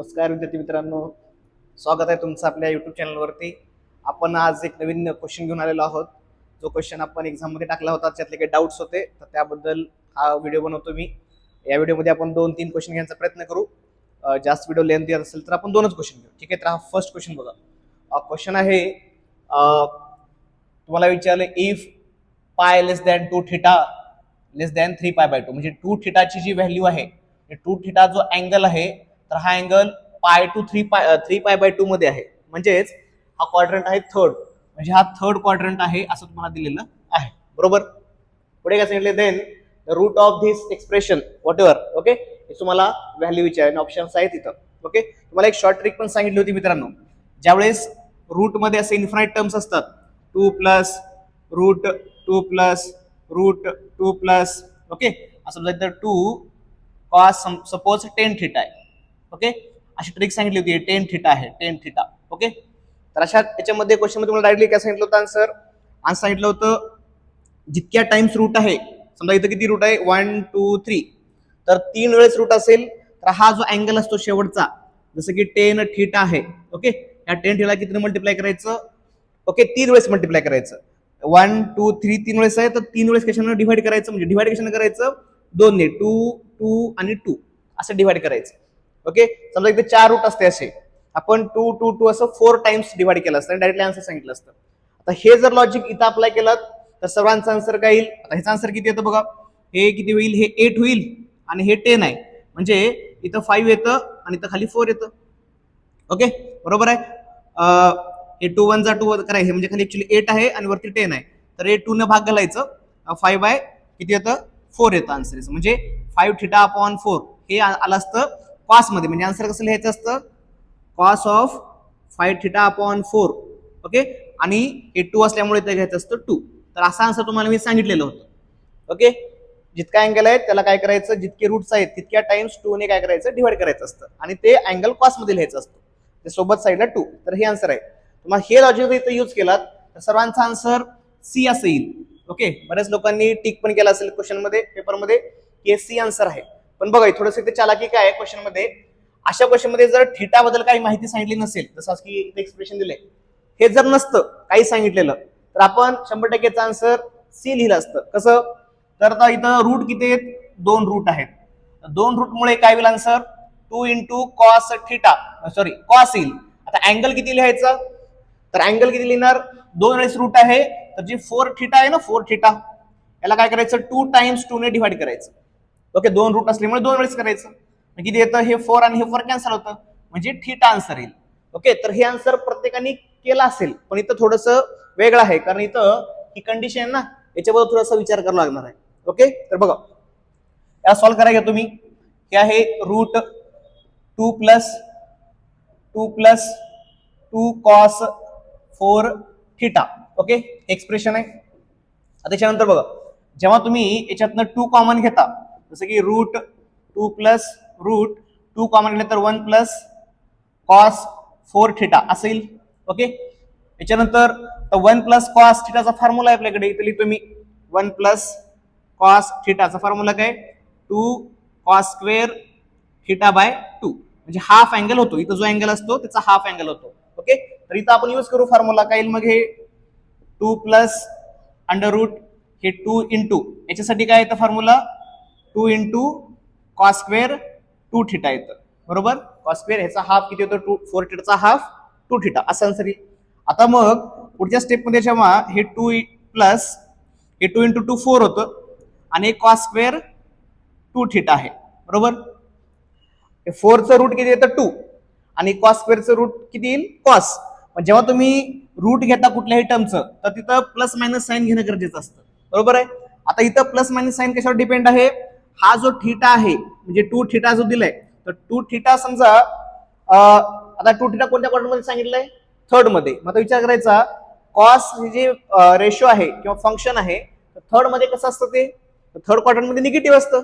नमस्कार विद्यार्थी मित्रांनो, स्वागत आहे तुमचं आपल्या युट्यूब चॅनलवरती. आपण आज एक नवीन क्वेश्चन घेऊन आलेलो आहोत. जो क्वेश्चन आपण एक्झाममध्ये टाकला होता, त्यातले काही डाऊट्स होते, तर त्याबद्दल हा व्हिडिओ बनवतो मी. या व्हिडिओमध्ये आपण 2-3 क्वेश्चन घ्यायचा प्रयत्न करू. जास्त व्हिडिओ लेंथ येत असेल तर आपण 2च क्वेश्चन घेऊ. ठीक आहे, तर हा फर्स्ट क्वेश्चन बघा. क्वेश्चन आहे, तुम्हाला विचारलं if pi less than 2 theta less than 3 pi bye 2, म्हणजे 2 थीटाची जी व्हॅल्यू आहे, 2 थीटा जो अँगल आहे, तर हा angle pi two 3 pi bye 2 मध्ये आहे. म्हणजेच हा क्वाड्रंट आहे थर्ड, म्हणजे हा थर्ड क्वाड्रंट आहे असं तुम्हाला दिलेलं आहे. बरोबर. पुढे काय सांगितले, then the root of this expression whatever. Okay, तुम्हाला व्हॅल्यू विचार ऑप्शन्स आहेत इथं. ओके, तुम्हाला एक शॉर्ट ट्रिक पण सांगितली होती मित्रांनो. ज्यावेळेस रूट मध्ये असे इन्फाइनाइट टर्म्स असतात, 2 plus root 2 plus root 2 plus, okay, असं समजायचं 2 कॉस सपोज 10 थीटा आहे. ओके, अशी ट्रिक सांगितली होती, 10 थीटा आहे, 10 थीटा. ओके, तर अशा याच्यामध्ये क्वेश्चन मध्ये तुम्हाला डायरेक्टली काय सांगितलं होतं, आन्सर सांगितलं होतं जितक्या टाइम्स रूट आहे. समजा इथं किती रूट आहे, 1 2 3, तर 3 वेळेस रूट असेल तर हा जो अँगल असतो शेवटचा, जसं की 10 थीटा आहे. ओके, या 10 थीटा किती मल्टिप्लाय करायचं, ओके, 3 वेळेस मल्टिप्लाय करायचं. 1 2 3 3 वेळेस आहे, तर 3 वेळेस कशाने डिवाइड करायचं, म्हणजे डिवाइड कशाने करायचं, 2 ने, 2 2 आणि 2 असं डिवाइड करायचं. ओके, समजा इथे 4 रूट असते, असे आपण 2 2 2 असं 4 टाइम्स डिवाइड केलं असतं आणि डायरेक्टली आन्सर सांगितलं असतं. आता हे जर लॉजिक इथं अप्लाय केलं तर सर्वांचा आन्सर काय येईल. आता ह्याचा आन्सर किती येतं बघा, हे किती होईल, हे 8 होईल आणि हे 10 आहे, म्हणजे इथं 5 येतं आणि इथं खाली 4 येतं. ओके, बरोबर आहे. हे 2 1 जा 2 करायचं, हे म्हणजे खाली ऍक्च्युली 8 आहे आणि वरती 10 आहे, तर हे 2 न भाग घालायचं, 5 बाय किती येतं, 4 येतं आन्सर. म्हणजे 5 थीटा अपॉन 4 हे आलं असतं कॉस मध्ये, म्हणजे आन्सर कसं लिहायचं असतं, cos of 5 theta upon 4. Okay, आणि हे 2 असल्यामुळे ते घ्यायचं असतं 2. तर असा आन्सर तुम्हाला मी सांगितलेलं होतं. ओके, जितका अँगल आहे त्याला काय करायचं, जितके रूट्स आहेत तितक्या टाइम्स 2 ने काय करायचं, डिवाइड करायचं असतं आणि ते अँगल कॉस मध्ये लिहायचं असतं, ते सोबत साईडला 2. तर हे आन्सर आहे. तुम्हाला हे लॉजिक इथं यूज केलात तर सर्वांचा आन्सर सी असं येईल. ओके, बऱ्याच लोकांनी टिक पण केला असेल क्वेश्चन मध्ये, पेपर मध्ये, की सी आन्सर आहे. पण बघा थोडंसं इथे चालाकी काय आहे क्वेश्चन मध्ये, अशा क्वेश्चन मध्ये जर थीटा बद्दल काही माहिती सांगितली नसेल, जसं की एक्सप्रेशन दिले, हे जर नसतं काही सांगितलेलं, तर आपण 100%चा आन्सर सी लिहिलं असतं. कसं, तर आता इथं रूट किती आहेत, 2 रूट आहेत. 2 रूट मुळे काय होईल answer, 2 into cos theta, sorry cos येईल. आता अँगल किती लिहायचं, तर अँगल किती लिहिणार, 2 वेळेस रूट आहे, तर जी 4 थीटा आहे ना, 4 थीटा, याला काय करायचं, 2 टाइम्स 2 ने डिवाइड करायचं. ओके, 2 रूट असल्यामुळे 2 वेळेस करायचं, किती येतं, हे 4 आणि हे 4 कॅन्सल होतं, म्हणजे थीटा आन्सर येईल. ओके, तर हे आन्सर प्रत्येकाने केला असेल, पण इथं थोडंसं वेगळं आहे, कारण इथं ही कंडिशन आहे ना, याच्याबद्दल थोडासा विचार करावा लागणार आहे. ओके, तर बघा या सॉल्व्ह करा घ्या तुम्ही. हे आहे root 2 plus 2 cos 4 theta. Okay, expression आहे. त्याच्यानंतर बघा, जेव्हा तुम्ही याच्यातनं 2 कॉमन घेता, जसं की रूट 2 प्लस रूट 2 कॉमन घेतलं तर 1 प्लस कॉस 4 थीटा असं येईल. ओके, याच्यानंतर 1 प्लस कॉस थीटाचा फॉर्म्युला आहे आपल्याकडे, इथे लिहितो मी 1 प्लस कॉस थीटाचा फॉर्म्युला काय, 2 कॉस स्क्वेअर थीटा बाय 2, म्हणजे हाफ अँगल होतो, इथं जो अँगल असतो त्याचा हाफ अँगल होतो. ओके, तर इथं आपण यूज करू फॉर्म्युला काय येईल, मग हे 2 प्लस अंडर रूट हे 2 इंटू, याच्यासाठी काय येतं formula, 2 into cos square 2 theta येतं. बरोबर, कॉस स्क्वेअर ह्याचा हाफ किती होतो, 4 थीटाचा हाफ 2 थीटा असं आन्सर येईल. आता मग पुढच्या स्टेप मध्ये जेव्हा हे 2 प्लस हे 2 इंटू 2 4 होतं आणि कॉस स्क्वेअर 2 थीटा आहे. बरोबर, 4चं रूट किती येतं 2 आणि कॉस स्क्वेअरचं रूट किती येईल, कॉस. पण जेव्हा तुम्ही रूट घेता कुठल्याही टर्मचं, तर तिथं प्लस मायनस साईन घेणं गरजेचं असतं. बरोबर आहे. आता इथं प्लस मायनस साईन कशावर डिपेंड आहे, हा जो थीटा आहे, म्हणजे 2 थीटा जो दिलाय, तर 2 थीटा समजा, आता 2 थीटा कोणत्या क्वाड्रंट मध्ये सांगितलंय, थर्ड मध्ये. मग आता विचार करायचा, कॉस जे रेशो आहे किंवा फंक्शन आहे, थर्ड मध्ये कसं असतं, ते थर्ड क्वाड्रंट मध्ये निगेटिव्ह असतं.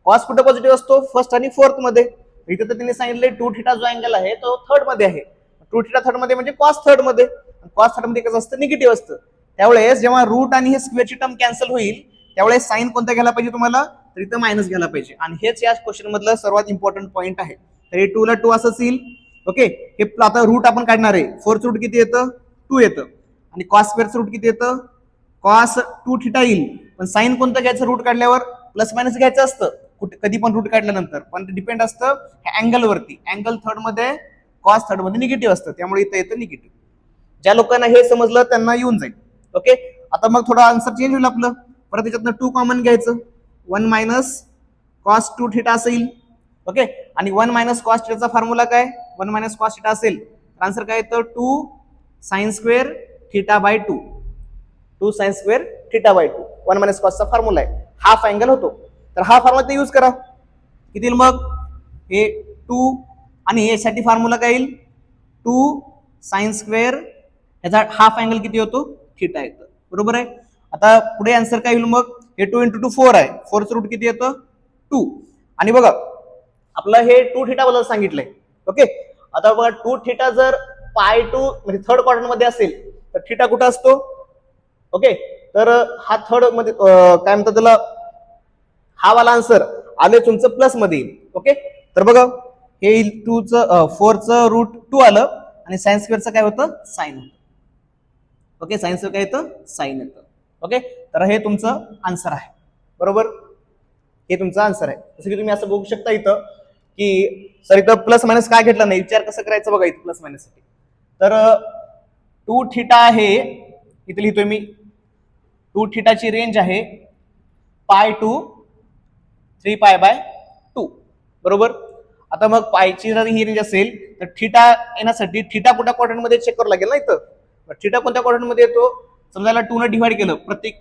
कॉस कुठे पॉझिटिव्ह असतो, फर्स्ट आणि फोर्थ मध्ये. इथं तर त्यांनी सांगितलंय 2 थीटा जो अँगल आहे तो थर्ड मध्ये आहे. 2 थीटा थर्ड मध्ये म्हणजे कॉस थर्ड मध्ये, कॉस थर्ड मध्ये कसं असतं, निगेटिव्ह असतं. त्यावेळेस जेव्हा रूट आणि हे स्क्वेअरची टर्म कॅन्सल होईल, त्यावेळेस साइन कोणता घ्यायला पाहिजे तुम्हाला, तर इथं मायनस घ्यायला पाहिजे. आणि हेच या क्वेश्चन मधलं सर्वात इम्पॉर्टंट पॉईंट आहे. तर हे 2 ला 2 असंच येईल. ओके, हे आता रूट आपण काढणार आहे. 4चं रूट किती येतं? 2 येतं. आणि कॉस स्क्वेअरचं रूट किती येतं? कॉस 2 थिटा येईल. पण साइन कोणतं घ्यायचं रूट काढल्यावर? प्लस मायनस घ्यायचं असतं कधी पण रूट काढल्यानंतर, पण ते डिपेंड असतं ह्या अँगल वरती. अँगल थर्ड मध्ये कॉस थर्ड मध्ये निगेटिव्ह असतं, त्यामुळे इथं येतं निगेटिव्ह. ज्या लोकांना हे समजलं त्यांना येऊन जाईल. ओके, आता मग थोडं आन्सर चेंज होईल आपलं. परत त्याच्यातनं 2 कॉमन घ्यायचं. 1 मायनस कॉस 2 थिटा असेल. ओके, आणि 1 मायनस कॉस थिटाचा फॉर्म्युला काय? 1 मायनस कॉस थिटा असेल तर आन्सर काय येतं? 2 sine square theta by 2. 2 sine square theta by 2 1 minus कॉसचा फॉर्म्युला आहे. हाफ अँगल होतो, तर हा फॉर्म्युला ते यूज करा. किती येईल मग? हे 2 आणि यासाठी फॉर्म्युला काय येईल? 2 साइन स्क्वेअर, याचा हाफ अँगल किती होतो? थिटा येतं. बरोबर आहे. आता पुढे आन्सर काय होईल मग? हे 2 × 2 4 आहे. 4चं रूट किती येतं? 2. आणि बघा आपलं हे 2 थिटा बद्दल सांगितलंय. ओके, आता बघा 2 थिटा जर पाय टू म्हणजे थर्ड क्वाड्रंट मध्ये असेल तर थिटा कुठं असतो? ओके, तर हा थर्ड मध्ये काय म्हणतात त्याला, हा वाला आन्सर आले तुमचं प्लस मध्ये येईल. ओके, तर बघा हे 4चं रूट 2 आलं आणि साइन स्क्वेअरचं काय होतं? साइन. ओके, साइन स्क्वेअर काय येतं? साइन येतं. ओके, तर हे तुमचं आन्सर आहे. बरोबर, हे तुमचं आन्सर आहे. जसं की तुम्ही असं बघू शकता इथं की सर इथं प्लस मायनस काय घेतला नाही, विचार कसं करायचं बघा इथं प्लस मायनस साठी. तर 2 थिटा आहे, इथे लिहितोय मी. 2 थिटाची रेंज आहे पाय टू 3 पाय बाय 2. बरोबर, आता मग पायची जर ही रेंज असेल तर थिटा येण्यासाठी थिटा कुठल्या क्वाड्रंट मध्ये चेक करावं लागेल ना इथं. थिटा कोणत्या क्वाड्रंट मध्ये येतो? समजा याला 2 ने डिवाइड केलं प्रत्येक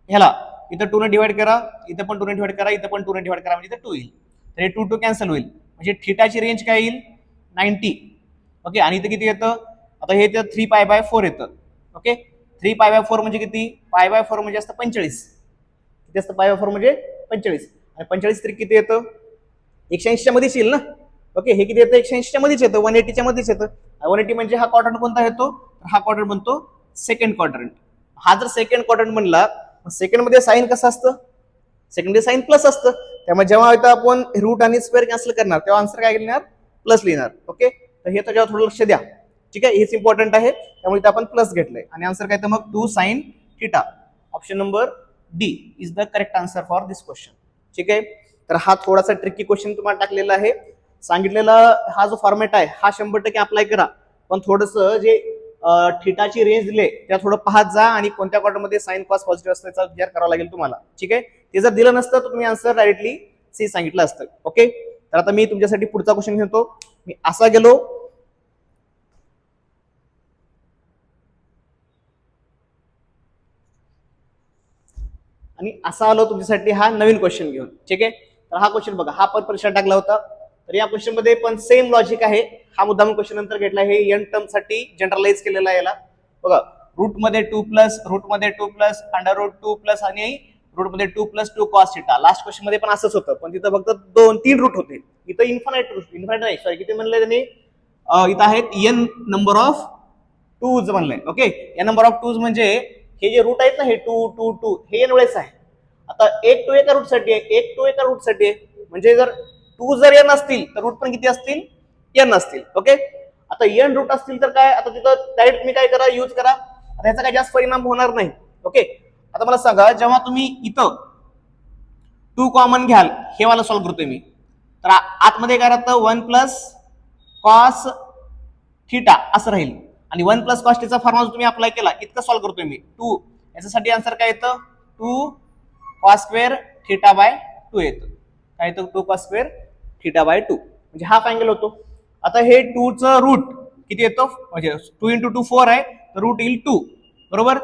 ह्याला, इथं 2 ने डिवाइड करा, इथं पण 2 ने डिवाइड करा, इथं पण 2 ने डिवाइड करा, म्हणजे इथं 2 येईल. तर हे 2 2 कॅन्सल होईल, म्हणजे थिटाची रेंज काय येईल? 90. ओके, आणि इथं किती येतं? आता हे 3 पाय बाय 4 येतं. ओके, 3 पाय बाय 4 म्हणजे किती? पाय बाय 4 म्हणजे असतं 45. किती असतं? पाय बाय 4 म्हणजे 45. आणि 45 तरी किती येतं? 180 च्या मध्येच येईल ना. ओके, हे किती येतं? 180 च्या मध्येच येतं, 180 च्या मध्येच येतं. 180 म्हणजे हा क्वाड्रंट कोणता येतो? हा क्वाड्रंट बनतो सेकंड क्वाड्रंट. हा जर सेकंड क्वाड्रंट म्हणला, सेकंड मध्ये साइन कसं असतं? सेकंड मध्ये साइन प्लस असतं, त्यामुळे जेव्हा इथं आपण रूट आणि स्क्वेअर कॅन्सल करणार तेव्हा आन्सर काय लिहिणार? प्लस लिहिणार. ओके, तर हे त्याच्यावर थोडं लक्ष द्या. ठीक आहे, हेच इम्पॉर्टंट आहे, त्यामुळे इथं आपण प्लस घेतलंय. आणि आन्सर काय तर मग 2 sine theta. Option number D is the correct answer for this question. ठीक आहे, तर हा थोडासा ट्रिकी क्वेश्चन तुम्हाला टाकलेला आहे. सांगितलेला हा जो फॉर्मॅट आहे हा 100% अप्लाय करा, पण थोडंसं जे थिटाची रेंज दिले त्या थोडं पाहत जा आणि कोणत्या क्वाड्रंट मध्ये साइन कॉस पॉझिटिव्ह असतं याचा विचार करावा लागेल तुम्हाला. ठीक आहे, ते जर दिलं नसतं तर तुम्ही आन्सर डायरेक्टली सी सांगितलं असतं. ओके, तर आता मी तुमच्यासाठी पुढचा क्वेश्चन घेतो. मी असा गेलो आणि असा आलो तुमच्यासाठी हा नवीन क्वेश्चन घेऊन. ठीक आहे, तर हा क्वेश्चन बघा, हा पण परीक्षा टाकला होता. तर या क्वेश्चन मध्ये पण सेम लॉजिक आहे. हा मुद्दाम क्वेश्चन नंतर घेतला आहे, एन टर्म साठी जनरलाइज केलेला आहे याला. बघा, रूट मध्ये 2 प्लस, रूट मध्ये 2 प्लस, अंडर रूट 2 प्लस आणि रूट मध्ये 2 plus 2 cos theta. Last question मध्ये पण असंच होतं, पण तिथं फक्त 2-3 रूट होते. इथं इन्फानाइट रूट, इन्फानाइट नाही सॉरी, किती म्हणले त्यांनी? इथं आहेत एन नंबर ऑफ टूज म्हणलंय. ओके, या नंबर ऑफ टूज म्हणजे हे जे रूट आहेत ना, हे 2 2 2 हे एन वेळेस आहे. आता 1 2 एका रूट साठी आहे, 1 2 एका रूट साठी आहे, म्हणजे जर 2 जर एन असतील तर रूट पण किती असतील? एन असतील. ओके, आता एन रूट असतील तर काय, आता तिथं डायरेक्ट तुम्ही काय करा, यूज करा, त्याचा काही जास्त परिणाम होणार नाही. ओके, आता मला सांगा, जेव्हा तुम्ही इथं 2 कॉमन घ्याल, हे वाला सॉल्व्ह करतोय मी, तर आतमध्ये काय राहतं? 1 प्लस कॉस थिटा असं राहील. आणि 1 प्लस कॉस थिटाचा फॉर्म्युला तुम्ही अप्लाय केला, इतकं सॉल्व्ह करतोय मी. 2 याच्यासाठी आन्सर काय येतं? 2 कॉस स्क्वेअर थिटा बाय 2 येतं. काय येतं? 2 कॉस स्क्वेअर थिटा बाय 2, म्हणजे हाफ अँगल होतो. आता हे 2 चं रूट किती येतो? म्हणजे 2 × 2 4 आहे, तर रूट येईल 2. बरोबर,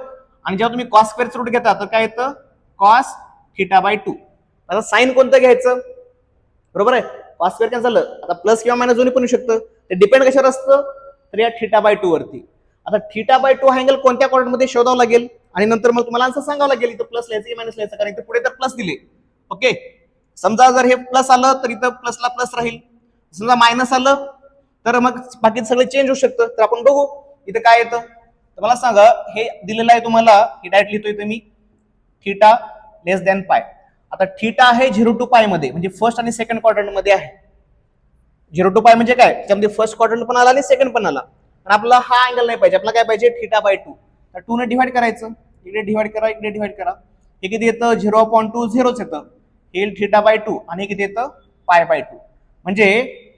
आणि जेव्हा तुम्ही कॉस स्क्वेअरचं रूट घेता तर काय येतं? Cos theta by 2. आता साइन कोणतं घ्यायचं? बरोबर आहे, कॉस स्क्वेअर कॅन्सल झालं, आता प्लस किंवा मायनस दोन्ही पण येऊ शकतं. ते डिपेंड कशावर असतं? तर या थिटा बाय 2 वरती. आता थिटा बाय 2 हा अँगल कोणत्या क्वाड्रंट मध्ये शोधावं लागेल, आणि नंतर मग तुम्हाला आन्सर सांगावं लागेल इथं प्लस लिहायचं की मायनस लिहायचं, कारण इथं पुढे तर प्लस दिले. ओके, समजा जर हे प्लस आलं तर इथं प्लसला प्लस राहील, समजा मायनस आलं तर मग बाकी सगळं चेंज होऊ शकतं. तर आपण बघू इथं काय येतं. तर मला सांगा, हे दिलेलं आहे तुम्हाला, हे डायरेक्ट लिहितोय इथं मी, थिटा लेस दॅन पाय. आता थिटा आहे 0 to पाय मध्ये, म्हणजे फर्स्ट आणि सेकंड क्वाड्रंट मध्ये आहे. 0 to पाय म्हणजे काय, त्यामध्ये फर्स्ट क्वाड्रंट पण आला आणि सेकंड पण आला, आणि आपला हा अँगल नाही पाहिजे, आपला काय पाहिजे θ/2. तर 2 ने डिवाइड करायचं, इकडे डिवाइड करा, इकडे डिवाइड करा, हे किती येतं 0/2 0च येतं, हे θ/2 आणि हे किती येतं π/2. म्हणजे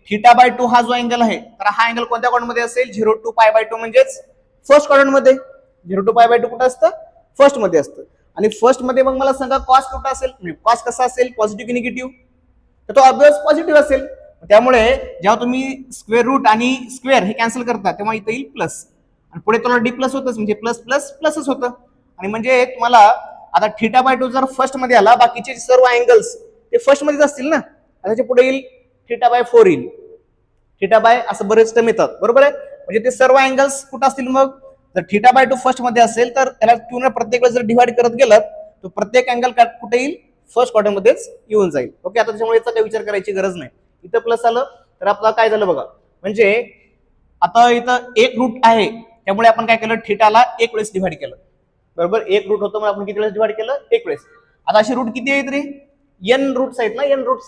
θ/2 हा जो अँगल आहे, तर हा अँगल कोणत्या क्वाड्रंट मध्ये असेल 0 to π/2 म्हणजेच फर्स्ट क्वाड्रंट मध्ये. 0 to π/2 कुठं असतं, फर्स्ट मध्ये असतं. आणि फर्स्ट मध्ये मग मला सांगा कॉस कुठं असेल, म्हणजे कॉस कसा असेल, पॉझिटिव्ह की निगेटिव्ह, तर तो ऑब्वियस पॉझिटिव्ह असेल. त्यामुळे जेव्हा तुम्ही स्क्वेअर रूट आणि स्क्वेअर हे कॅन्सल करता तेव्हा इथे येईल प्लस, आणि पुढे तुला डी प्लस होतच, म्हणजे प्लस प्लस प्लसच होतं. आणि म्हणजे तुम्हाला आता θ/2 जर फर्स्ट मध्ये आला, बाकीचे सर्व अँगल्स ते फर्स्ट मध्येच असतील ना, त्याच्या पुढे येईल θ/4 येईल, θ असं बरेच टर्म येतात, बरोबर आहे. म्हणजे ते सर्व अँगल्स कुठं असतील, मग जर θ/2 फर्स्ट मध्ये असेल तर त्याला तुम्ही प्रत्येक वेळेस जर डिवाइड करत गेलात तर प्रत्येक अँगल कुठे येईल, फर्स्ट क्वाड्रंट मध्येच येऊन जाईल. ओके, आता त्याच्यामुळे याचा काही विचार करायची गरज नाही. इथं प्लस आलं तर आपला काय झालं बघा, म्हणजे आता इथं एक रूट आहे, त्यामुळे आपण काय केलं, θ एक वेळेस डिवाइड केलं, बरोबर. एक रूट होतं, मग आपण किती वेळेस डिवाइड केलं, एक वेळेस. आता अशी रूट किती आहेत रे, n रूट्स आहेत ना, n रूट्स.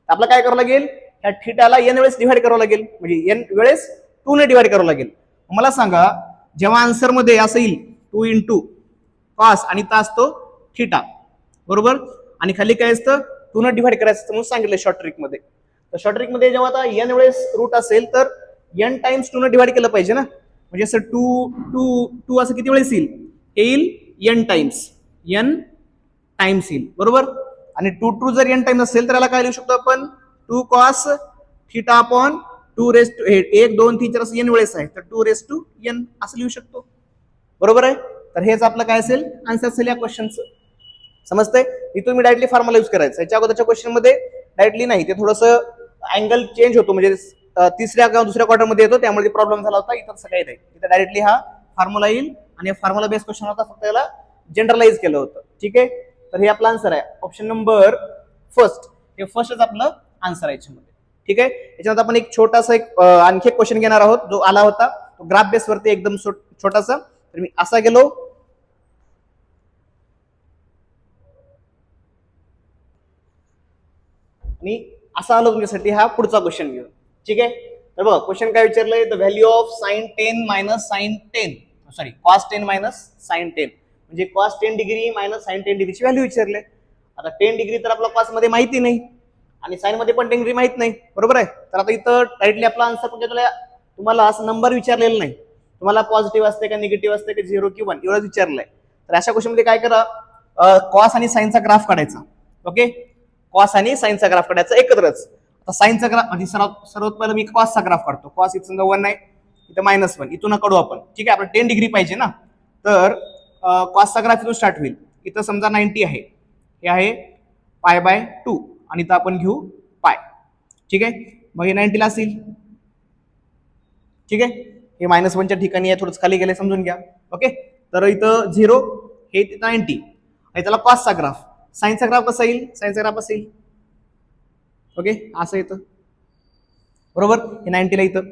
आपल्याला काय करावं लागेल, ह्या θ n वेळेस डिवाइड करावं लागेल, म्हणजे n वेळेस 2 ने डिवाइड करावं लागेल. मला सांगा, जेव्हा आन्सर मध्ये असं येईल 2 into cos आणि ता असतो θ, बरोबर, आणि खाली काय असतं 2 ने डिवाइड करायचं म्हणून सांगितलं शॉर्ट ट्रिक मध्ये. तर शॉर्ट ट्रिक मध्ये जेव्हा आता n वेळेस रूट असेल तर n टाइम्स 2 ने डिवाइड केलं पाहिजे ना, म्हणजे असं 2 2 2 असं किती वेळेस येईल, येईल n टाइम्स, n टाइम्स येईल, बरोबर. आणि 2 2 जर n टाइम्स असेल तर याला काय लिहू शकतो आपण, 2 cos θ अपॉन 2 रेस टू 1 2 3 4 असं n वेळेस आहे, तर 2 रेस टू n असं लिहू शकतो, बरोबर आहे. तर हेच आपलं काय असेल, आन्सर असेल या क्वेश्चनचं. समजतंय, इथून मी डायरेक्टली फॉर्म्युला यूज करायचा, याच्या अगोदरच्या क्वेश्चन मध्ये डायरेक्टली नाही, ते थोडंसं अँगल चेंज होतो, म्हणजे तिसऱ्या किंवा दुसऱ्या क्वार्टर मध्ये येतो, त्यामुळे प्रॉब्लेम झाला होता. इथं सगळं नाही, इथं डायरेक्टली हा फॉर्म्युला येईल, आणि फॉर्म्युला बेस्ड क्वेश्चन होता, फक्त याला जनरलाइज केलं होतं. ठीक आहे, तर हे आपला आन्सर आहे ऑप्शन नंबर फर्स्ट, हे फर्स्टच आपलं आन्सर आहे याच्यामध्ये. ठीक आहे, याच्यानंतर आपण एक छोटासा आणखी एक क्वेश्चन घेणार आहोत, जो आला होता तो ग्राफ बेस वरती एकदम छोटासा. तर मी असा गेलो, आणि असा आलो तुमच्यासाठी हा पुढचा क्वेश्चन घेऊन. ठीक आहे, तर बघा क्वेश्चन काय विचारलंय, the value of sine 10 minus sine 10, sorry cos 10 minus sine 10, म्हणजे कॉस 10 डिग्री मायनस साइन 10 डिग्रीची व्हॅल्यू विचारले. आता 10 डिग्री तर आपला कॉस मध्ये माहिती नाही, आणि साइन मध्ये पण 10 डिग्री माहित नाही, बरोबर आहे. तर आता इथं डायरेक्टली आपला आन्सर म्हणजे तुम्हाला असं नंबर विचारलेला नाही, तुम्हाला पॉझिटिव्ह असते का निगेटिव्ह असते का 0 की 1 एवढंच विचारलंय. तर अशा क्वेश्चन मध्ये काय करा, कॉस आणि साइनचा ग्राफ काढायचा. ओके, कॉस आणि साइनचा ग्राफ काढायचा एकत्रच. आता साइनचा ग्राफ म्हणजे सर्वात पहिला मी कॉसचा ग्राफ काढतो. कॉस इथं समजा 1 आहे, इथं -1, इथून काढू आपण. ठीक आहे, आपलं 10 डिग्री पाहिजे ना, तर कॉसचा ग्राफ इथून स्टार्ट होईल. इथं समजा 90 आहे, हे आहे π/2, आणि इथं आपण घेऊ पाय. ठीक आहे, मग हे 90 ला असेल. ठीक आहे, हे -1च्या ठिकाणी आहे, थोडंच खाली गेले समजून घ्या. ओके, तर इथं 0, हे 90, आणि त्याला कॉसचा ग्राफ. साइनचा ग्राफ कसा येईल, साइनचा ग्राफ असेल ओके असं येतं, बरोबर. हे 90 ला इथं,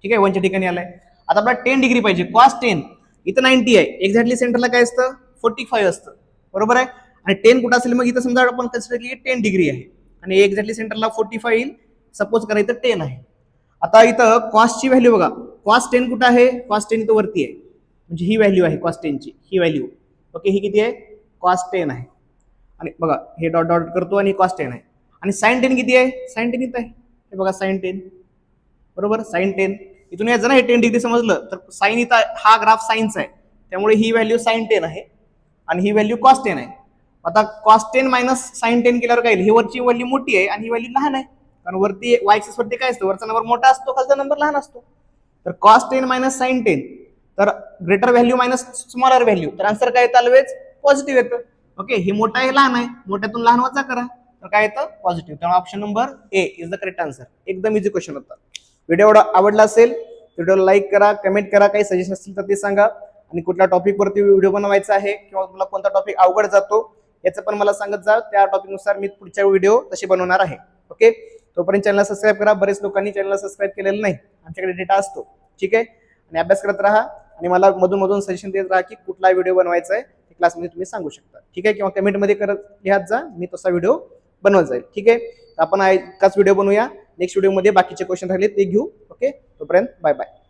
ठीक आहे, 1च्या ठिकाणी आलाय. आता आपल्याला 10 डिग्री पाहिजे, कॉस 10 इथं 90 आहे, एक्झॅक्टली सेंटरला काय असतं 45 असतं, बरोबर आहे. आणि 10 कुठं असेल, मग इथं समजा आपण कन्सिडर केली 10 डिग्री आहे, आणि एक्झॅक्टली सेंटरला 45 येईल, सपोज करा इथं 10 आहे. आता इथं कॉसची व्हॅल्यू बघा, कॉस 10 कुठं आहे, कॉस 10 इथं वरती आहे, म्हणजे ही व्हॅल्यू आहे कॉस 10 ची, ही व्हॅल्यू. ओके, ही किती आहे, कॉस 10 आहे, आणि बघा हे डॉट डॉट करतो, आणि कॉस 10 आहे. आणि साइन 10 किती आहे, साइन 10 इथं आहे, हे बघा साइन 10, बरोबर. साइन 10 इथून यायचं ना, हे 10 डिग्री समजलं, तर साइन इथं हा ग्राफ साइनचा आहे, त्यामुळे ही व्हॅल्यू साइन 10 आहे, आणि ही व्हॅल्यू कॉस 10 आहे. आता कॉस 10 मायनस साइन 10 केल्यावर काय येईल, ही वरची व्हॅल्यू मोठी आहे आणि ही व्हॅल्यू लहान आहे, कारण वरती वाय एक्सिस वरती काय असतं, वरचा नंबर मोठा असतो, खालचा नंबर लहान असतो. तर कॉस 10 मायनस साइन 10, तर greater value minus smaller value, तर आन्सर काय येतं, ऑलवेज पॉझिटिव्ह येतं. ओके, हे मोठा आहे लहान आहे, मोठ्यातून लहान वजा करा, तर काय येतं पॉझिटिव्ह. त्यामुळे option number A is the correct answer. एकदम इझी क्वेश्चन होता. व्हिडिओ आवडला असेल व्हिडिओला लाईक करा, कमेंट करा, काही सजेशन असतील तर ते सांगा, आणि कुठल्या टॉपिक वरती व्हिडिओ बनवायचा आहे किंवा तुम्हाला कोणता टॉपिक अवघड जातो याचं पण मला सांगत जा, त्या टॉपिकनुसार मी पुढच्या व्हिडिओ तसे बनवणार आहे. ओके, तोपर्यंत चॅनलला सबस्क्राईब करा, बरेच लोकांनी चॅनलला सबस्क्राईब केलेलं नाही, आमच्याकडे डेटा असतो. ठीक आहे, आणि अभ्यास करत राहा, आणि मला मधून मधून सजेशन देत राहा की कुठला व्हिडिओ बनवायचा आहे, क्लासमध्ये तुम्ही सांगू शकता. ठीक आहे, किंवा कमेंटमध्ये करत लिहात जा, मी तसा व्हिडिओ बनवत जाईल. ठीक आहे, आपण एकाच व्हिडिओ बनवूया. नेक्स्ट व्हिडिओमध्ये बाकीचे क्वेश्चन राहिले ते घेऊ. ओके, तोपर्यंत बाय बाय.